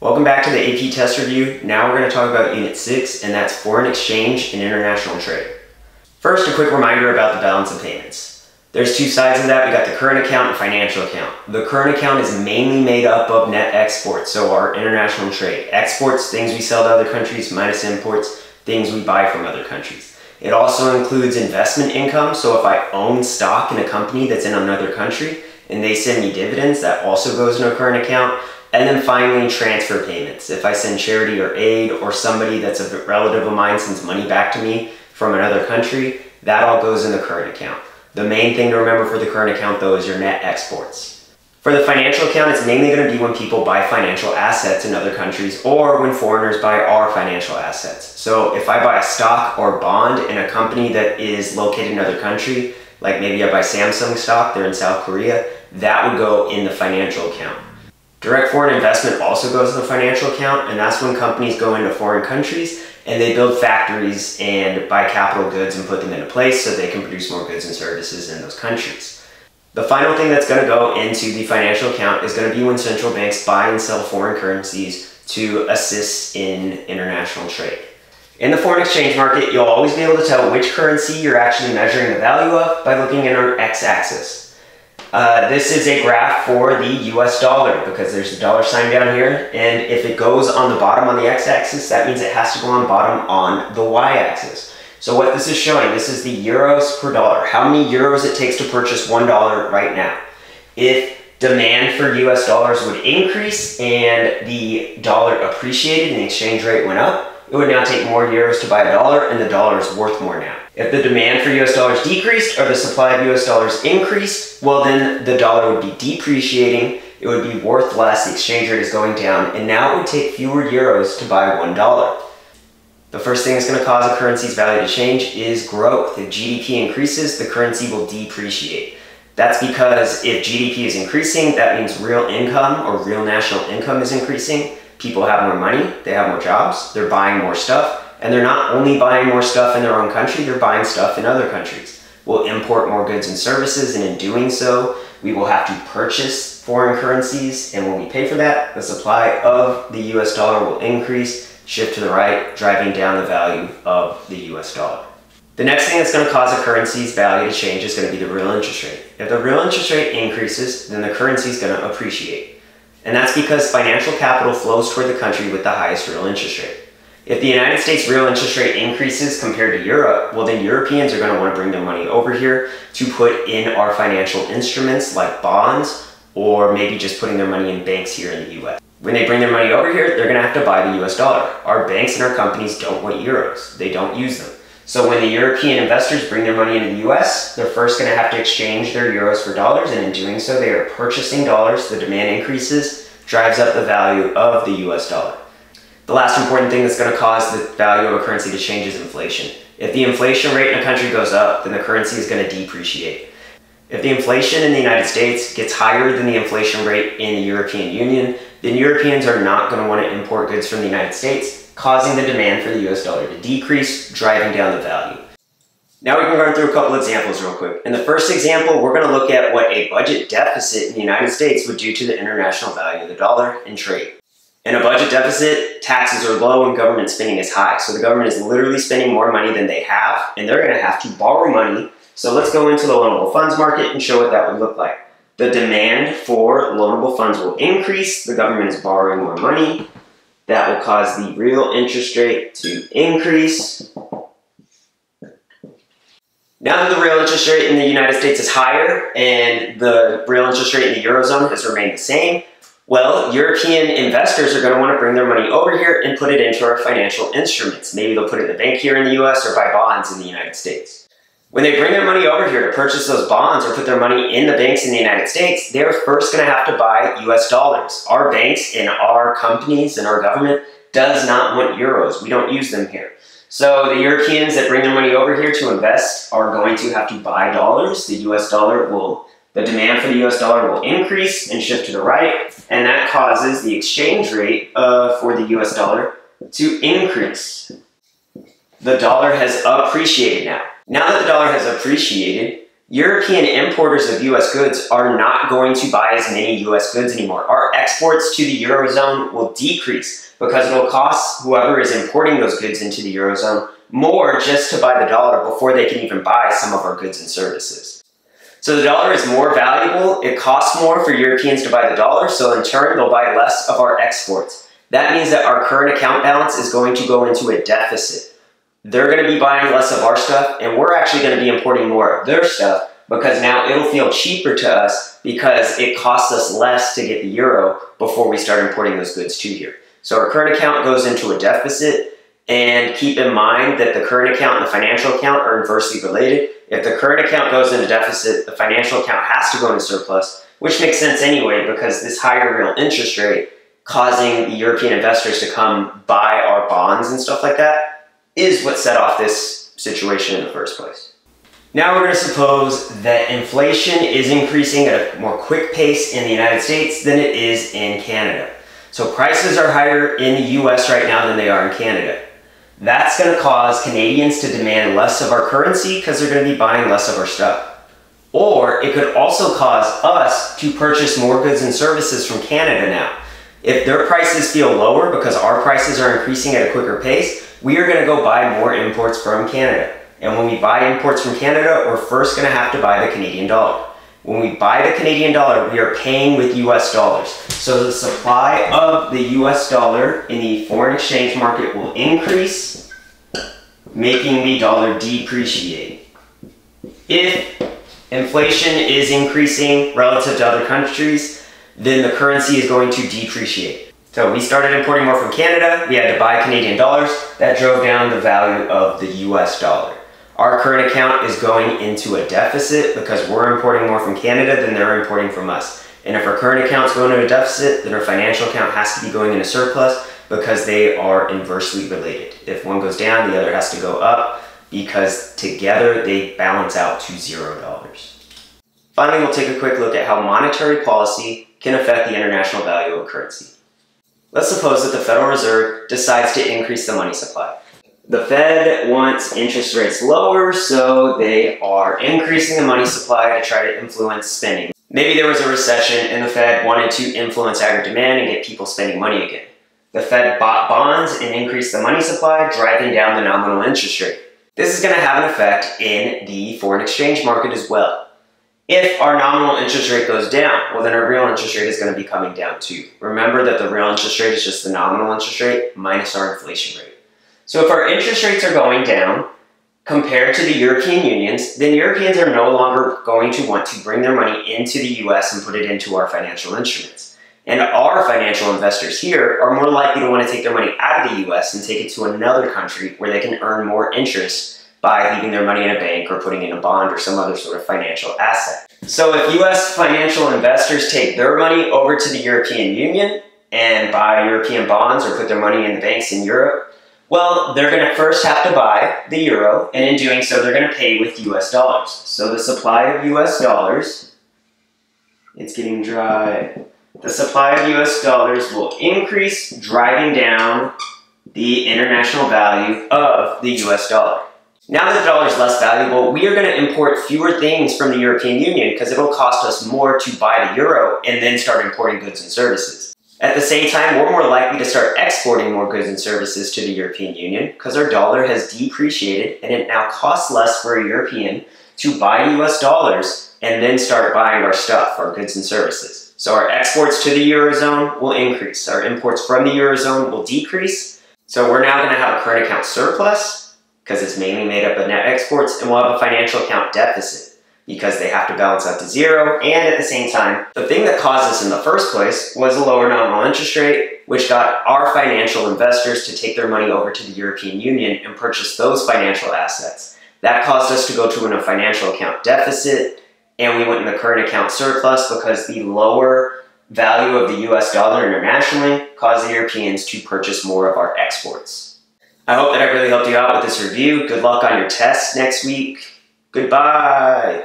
Welcome back to the AP Test Review. Now we're going to talk about Unit 6, and that's Foreign Exchange and International Trade. First, a quick reminder about the balance of payments. There's two sides of that. We got the current account and financial account. The current account is mainly made up of net exports, so our international trade. Exports, things we sell to other countries, minus imports, things we buy from other countries. It also includes investment income, so if I own stock in a company that's in another country and they send me dividends, that also goes in a current account. And then finally, transfer payments. If I send charity or aid or somebody that's a relative of mine sends money back to me from another country, that all goes in the current account. The main thing to remember for the current account though is your net exports. For the financial account, it's mainly going to be when people buy financial assets in other countries or when foreigners buy our financial assets. So if I buy a stock or bond in a company that is located in another country, like maybe I buy Samsung stock, they're in South Korea, that would go in the financial account. Direct foreign investment also goes in the financial account, and that's when companies go into foreign countries and they build factories and buy capital goods and put them into place so they can produce more goods and services in those countries. The final thing that's going to go into the financial account is going to be when central banks buy and sell foreign currencies to assist in international trade. In the foreign exchange market, you'll always be able to tell which currency you're actually measuring the value of by looking at our x-axis. This is a graph for the US dollar because there's a dollar sign down here, and if it goes on the bottom on the x-axis, that means it has to go on the bottom on the y-axis. So what this is showing, this is the euros per dollar, how many euros it takes to purchase $1 right now. If demand for US dollars would increase and the dollar appreciated and the exchange rate went up, it would now take more euros to buy a dollar, and the dollar is worth more now. If the demand for US dollars decreased or the supply of US dollars increased, well then the dollar would be depreciating, it would be worth less, the exchange rate is going down, and now it would take fewer euros to buy $1. The first thing that's going to cause a currency's value to change is growth. If GDP increases, the currency will depreciate. That's because if GDP is increasing, that means real income or real national income is increasing. People have more money, they have more jobs, they're buying more stuff, and they're not only buying more stuff in their own country, they're buying stuff in other countries. We'll import more goods and services, and in doing so, we will have to purchase foreign currencies, and when we pay for that, the supply of the US dollar will increase, shift to the right, driving down the value of the US dollar. The next thing that's going to cause a currency's value to change is going to be the real interest rate. If the real interest rate increases, then the currency is going to appreciate. And that's because financial capital flows toward the country with the highest real interest rate. If the United States real interest rate increases compared to Europe, well then Europeans are going to want to bring their money over here to put in our financial instruments like bonds, or maybe just putting their money in banks here in the US. When they bring their money over here, they're going to have to buy the US dollar. Our banks and our companies don't want euros. They don't use them. So when the European investors bring their money into the US, they're first going to have to exchange their euros for dollars, and in doing so, they are purchasing dollars. The demand increases, drives up the value of the US dollar. The last important thing that's going to cause the value of a currency to change is inflation. If the inflation rate in a country goes up, then the currency is going to depreciate. If the inflation in the United States gets higher than the inflation rate in the European Union, then Europeans are not going to want to import goods from the United States, causing the demand for the US dollar to decrease, driving down the value. Now we can run through a couple examples real quick. In the first example, we're going to look at what a budget deficit in the United States would do to the international value of the dollar and trade. In a budget deficit, taxes are low and government spending is high. So the government is literally spending more money than they have, and they're going to have to borrow money. So let's go into the loanable funds market and show what that would look like. The demand for loanable funds will increase. The government is borrowing more money. That will cause the real interest rate to increase. Now that the real interest rate in the United States is higher and the real interest rate in the Eurozone has remained the same, well, European investors are going to want to bring their money over here and put it into our financial instruments. Maybe they'll put it in the bank here in the US or buy bonds in the United States. When they bring their money over here to purchase those bonds or put their money in the banks in the United States, they're first going to have to buy US dollars. Our banks and our companies and our government does not want euros. We don't use them here. So the Europeans that bring their money over here to invest are going to have to buy dollars. The demand for the US dollar will increase and shift to the right, and that causes the exchange rate for the US dollar to increase. The dollar has appreciated now. Now that the dollar has appreciated, European importers of US goods are not going to buy as many US goods anymore. Our exports to the Eurozone will decrease because it will cost whoever is importing those goods into the Eurozone more just to buy the dollar before they can even buy some of our goods and services. So the dollar is more valuable, it costs more for Europeans to buy the dollar, so in turn they'll buy less of our exports. That means that our current account balance is going to go into a deficit. They're going to be buying less of our stuff, and we're actually going to be importing more of their stuff because now it'll feel cheaper to us because it costs us less to get the euro before we start importing those goods to here. So our current account goes into a deficit, and keep in mind that the current account and the financial account are inversely related. If the current account goes into deficit, the financial account has to go into surplus, which makes sense anyway because this higher real interest rate causing the European investors to come buy our bonds and stuff like that is what set off this situation in the first place. Now we're going to suppose that inflation is increasing at a more quick pace in the United States than it is in Canada. So prices are higher in the US right now than they are in Canada. That's going to cause Canadians to demand less of our currency because they're going to be buying less of our stuff. Or it could also cause us to purchase more goods and services from Canada now. If their prices feel lower because our prices are increasing at a quicker pace, we are going to go buy more imports from Canada. And when we buy imports from Canada, we're first going to have to buy the Canadian dollar. When we buy the Canadian dollar, we are paying with US dollars. So the supply of the US dollar in the foreign exchange market will increase, making the dollar depreciate. If inflation is increasing relative to other countries, then the currency is going to depreciate. So we started importing more from Canada, we had to buy Canadian dollars, that drove down the value of the US dollar. Our current account is going into a deficit because we're importing more from Canada than they're importing from us. And if our current account's going into a deficit, then our financial account has to be going into surplus because they are inversely related. If one goes down, the other has to go up because together they balance out to $0. Finally, we'll take a quick look at how monetary policy can affect the international value of a currency. Let's suppose that the Federal Reserve decides to increase the money supply. The Fed wants interest rates lower, so they are increasing the money supply to try to influence spending. Maybe there was a recession and the Fed wanted to influence aggregate demand and get people spending money again. The Fed bought bonds and increased the money supply, driving down the nominal interest rate. This is going to have an effect in the foreign exchange market as well. If our nominal interest rate goes down, well then our real interest rate is going to be coming down too. Remember that the real interest rate is just the nominal interest rate minus our inflation rate. So if our interest rates are going down compared to the European Unions, then Europeans are no longer going to want to bring their money into the US and put it into our financial instruments. And our financial investors here are more likely to want to take their money out of the US and take it to another country where they can earn more interest by leaving their money in a bank or putting in a bond or some other sort of financial asset. So if US financial investors take their money over to the European Union and buy European bonds or put their money in the banks in Europe, well, they're going to first have to buy the euro, and in doing so, they're going to pay with US dollars. So the supply of US dollars, it's getting dry. The supply of US dollars will increase, driving down the international value of the US dollar. Now that the dollar is less valuable, we are going to import fewer things from the European Union because it will cost us more to buy the euro and then start importing goods and services. At the same time, we're more likely to start exporting more goods and services to the European Union because our dollar has depreciated and it now costs less for a European to buy US dollars and then start buying our stuff, our goods and services. So our exports to the Eurozone will increase. Our imports from the Eurozone will decrease. So we're now going to have a current account surplus because it's mainly made up of net exports, and we'll have a financial account deficit because they have to balance out to zero, and at the same time, the thing that caused this in the first place was a lower nominal interest rate, which got our financial investors to take their money over to the European Union and purchase those financial assets. That caused us to go to a financial account deficit, and we went in the current account surplus because the lower value of the US dollar internationally caused the Europeans to purchase more of our exports. I hope that I really helped you out with this review. Good luck on your tests next week. Goodbye.